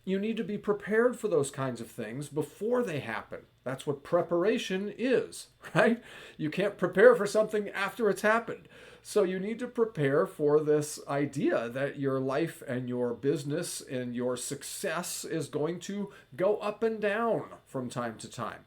you need to be prepared for those kinds of things before they happen. That's what preparation is, right? You can't prepare for something after it's happened. So you need to prepare for this idea that your life and your business and your success is going to go up and down from time to time.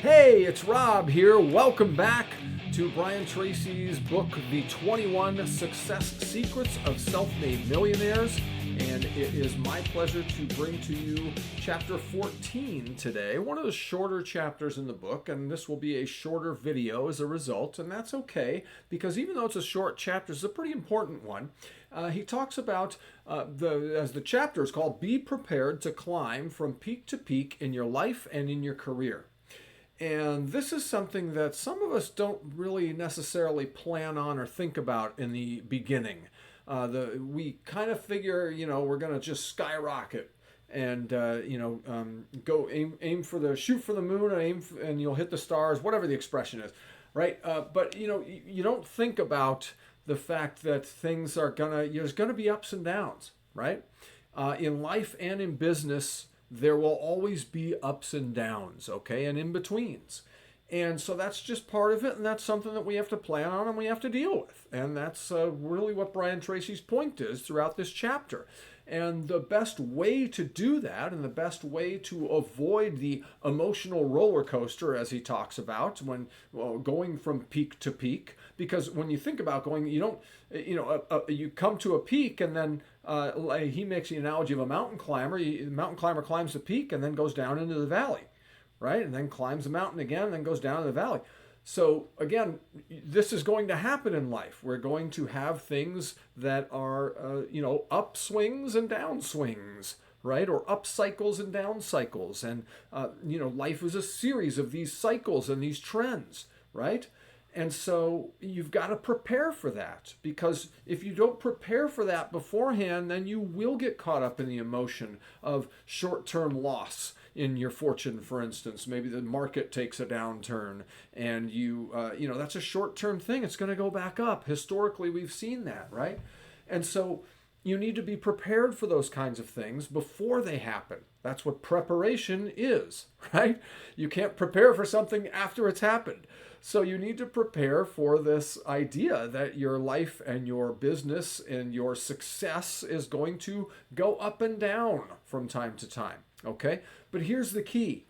Hey, it's Rob here. Welcome back to Brian Tracy's book, The 21 Success Secrets of Self-Made Millionaires. And it is my pleasure to bring to you chapter 14 today, one of the shorter chapters in the book, and this will be a shorter video as a result, and that's okay, because even though it's a short chapter, it's a pretty important one. He talks about, as the chapter is called, be prepared to climb from peak to peak in your life and in your career. And this is something that some of us don't really necessarily plan on or think about in the beginning. We kind of figure, we're going to just skyrocket and, go shoot for the moon and and you'll hit the stars, whatever the expression is, right? But you don't think about the fact that there's going to be ups and downs, right? In life and in business, there will always be ups and downs, okay, and in-betweens. And so that's just part of it, and that's something that we have to plan on and we have to deal with. And that's really what Brian Tracy's point is throughout this chapter. And the best way to do that, and the best way to avoid the emotional roller coaster, as he talks about, when going from peak to peak, because when you think about going, you come to a peak and then he makes the analogy of a mountain climber. The mountain climber climbs the peak and then goes down into the valley, right? And then climbs the mountain again and then goes down to the valley. So again, this is going to happen in life. We're going to have things that are, upswings and downswings, right? Or up cycles and down cycles. And, life is a series of these cycles and these trends, right? And so you've got to prepare for that, because if you don't prepare for that beforehand, then you will get caught up in the emotion of short-term loss in your fortune, for instance. Maybe the market takes a downturn and that's a short-term thing. It's going to go back up. Historically, we've seen that, right? And so you need to be prepared for those kinds of things before they happen. That's what preparation is, right? You can't prepare for something after it's happened. So you need to prepare for this idea that your life and your business and your success is going to go up and down from time to time, okay? But here's the key,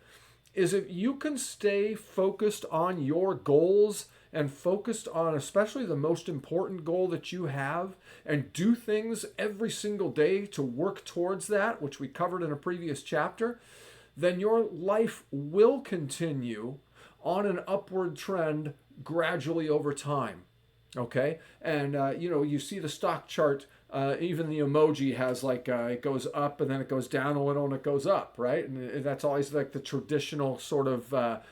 is if you can stay focused on your goals and focused on especially the most important goal that you have, and do things every single day to work towards that, which we covered in a previous chapter, then your life will continue on an upward trend gradually over time, okay? And, you see the stock chart, even the emoji has it goes up and then it goes down a little and it goes up, right? And that's always like the traditional sort of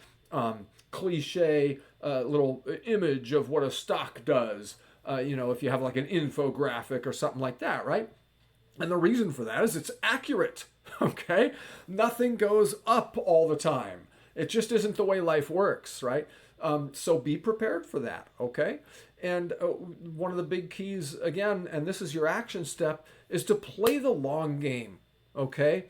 cliche little image of what a stock does, if you have like an infographic or something like that, right? And the reason for that is it's accurate, okay? Nothing goes up all the time. It just isn't the way life works, right? So be prepared for that, okay? And one of the big keys, again, and this is your action step, is to play the long game, okay?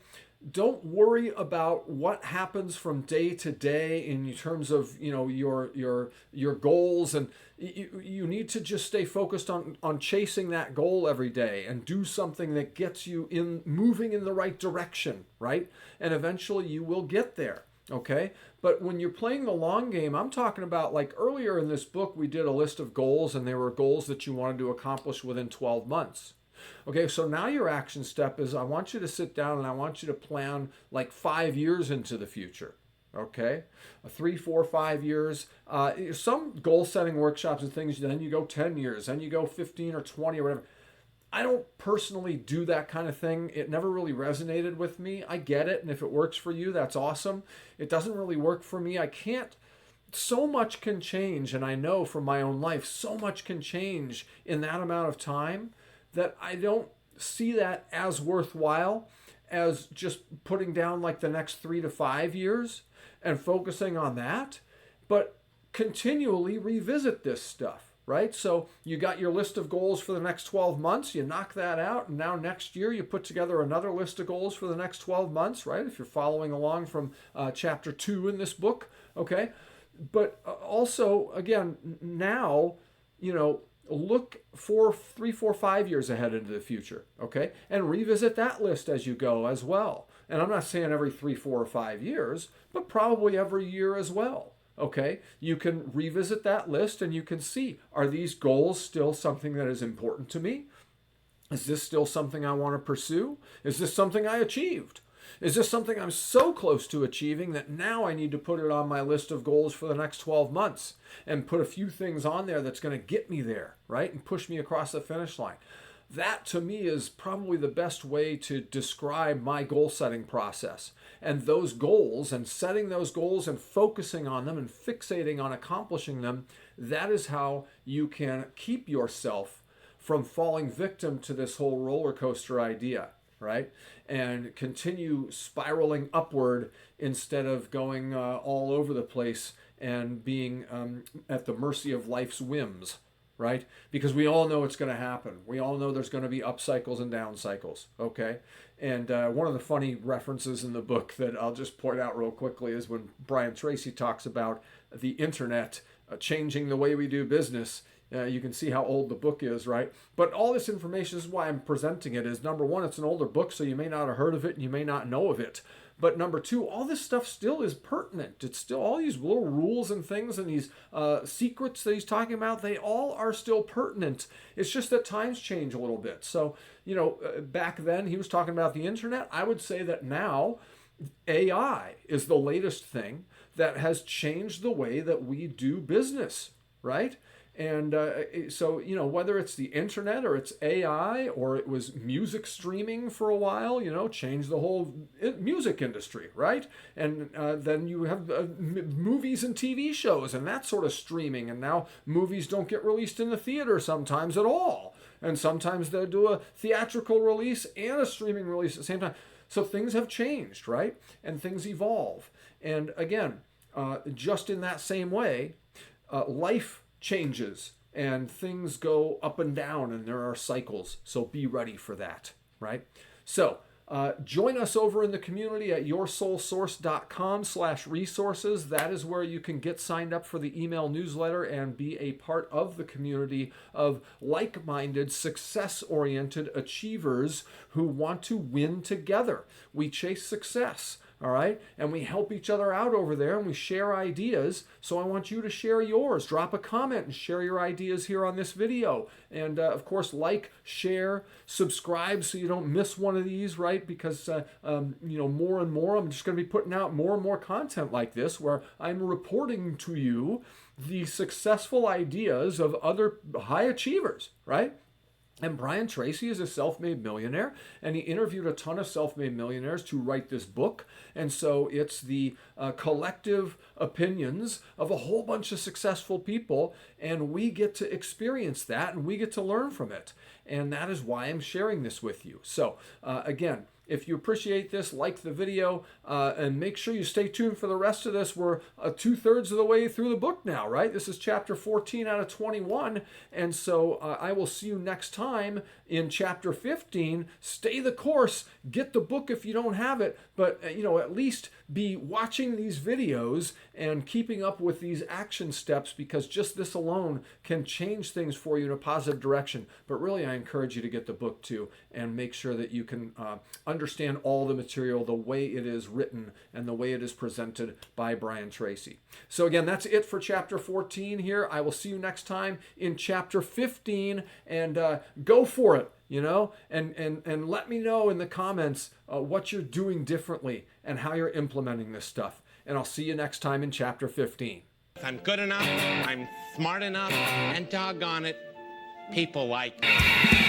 Don't worry about what happens from day to day in terms of your goals, and you need to just stay focused on chasing that goal every day and do something that gets you moving in the right direction, right? And eventually you will get there. Okay, but when you're playing the long game, I'm talking about, like earlier in this book, we did a list of goals, and there were goals that you wanted to accomplish within 12 months. Okay, so now your action step is I want you to sit down and I want you to plan like 5 years into the future. Okay, 3, 4, 5 years. Some goal setting workshops and things, then you go 10 years, then you go 15 or 20 or whatever. I don't personally do that kind of thing. It never really resonated with me. I get it, and if it works for you, that's awesome. It doesn't really work for me. So much can change, and I know from my own life, so much can change in that amount of time that I don't see that as worthwhile as just putting down like the next 3 to 5 years and focusing on that, but continually revisit this stuff. right? So you got your list of goals for the next 12 months, you knock that out, and now next year you put together another list of goals for the next 12 months, right? If you're following along from chapter 2 in this book, okay? But also, again, now, look 3, 4, 5 years ahead into the future, okay? And revisit that list as you go as well. And I'm not saying every 3, 4, or 5 years, but probably every year as well, okay? You can revisit that list and you can see, are these goals still something that is important to me? Is this still something I want to pursue? Is this something I achieved? Is this something I'm so close to achieving that now I need to put it on my list of goals for the next 12 months and put a few things on there that's going to get me there, right? And push me across the finish line. That to me is probably the best way to describe my goal setting process. And those goals and setting those goals and focusing on them and fixating on accomplishing them, that is how you can keep yourself from falling victim to this whole roller coaster idea, right? And continue spiraling upward instead of going all over the place and being at the mercy of life's whims, right? Because we all know it's going to happen. We all know there's going to be up cycles and down cycles, okay? And one of the funny references in the book that I'll just point out real quickly is when Brian Tracy talks about the internet changing the way we do business. You can see how old the book is, right? But all this information, this is why I'm presenting it, is number one, it's an older book, so you may not have heard of it and you may not know of it. But number two, all this stuff still is pertinent. It's still all these little rules and things and these secrets that he's talking about, they all are still pertinent. It's just that times change a little bit. So, back then he was talking about the internet. I would say that now AI is the latest thing that has changed the way that we do business, right? And so, whether it's the internet or it's AI or it was music streaming for a while, changed the whole music industry, right? And then you have movies and TV shows and that sort of streaming. And now movies don't get released in the theater sometimes at all. And sometimes they'll do a theatrical release and a streaming release at the same time. So things have changed, right? And things evolve. And again, just in that same way, life changes and things go up and down and there are cycles. So be ready for that, right? So join us over in the community at yoursoulsource.com/resources. That is where you can get signed up for the email newsletter and be a part of the community of like-minded, success-oriented achievers who want to win together. We chase success. All right. And we help each other out over there and we share ideas. So I want you to share yours. Drop a comment and share your ideas here on this video. And of course, like, share, subscribe so you don't miss one of these, right? Because, more and more, I'm just going to be putting out more and more content like this where I'm reporting to you the successful ideas of other high achievers, right? And Brian Tracy is a self-made millionaire, and he interviewed a ton of self-made millionaires to write this book. And so it's the collective opinions of a whole bunch of successful people, and we get to experience that, and we get to learn from it. And that is why I'm sharing this with you. So again, if you appreciate this, like the video, and make sure you stay tuned for the rest of this. We're 2/3 of the way through the book now, right? This is chapter 14 out of 21. And so I will see you next time in chapter 15. Stay the course. Get the book if you don't have it. But, at least be watching these videos and keeping up with these action steps, because just this alone can change things for you in a positive direction. But really, I encourage you to get the book too and make sure that you can understand all the material, the way it is written and the way it is presented by Brian Tracy. So again, that's it for chapter 14 here. I will see you next time in chapter 15, and go for it, and let me know in the comments what you're doing differently and how you're implementing this stuff. And I'll see you next time in chapter 15. I'm good enough, I'm smart enough, and doggone it, people like me.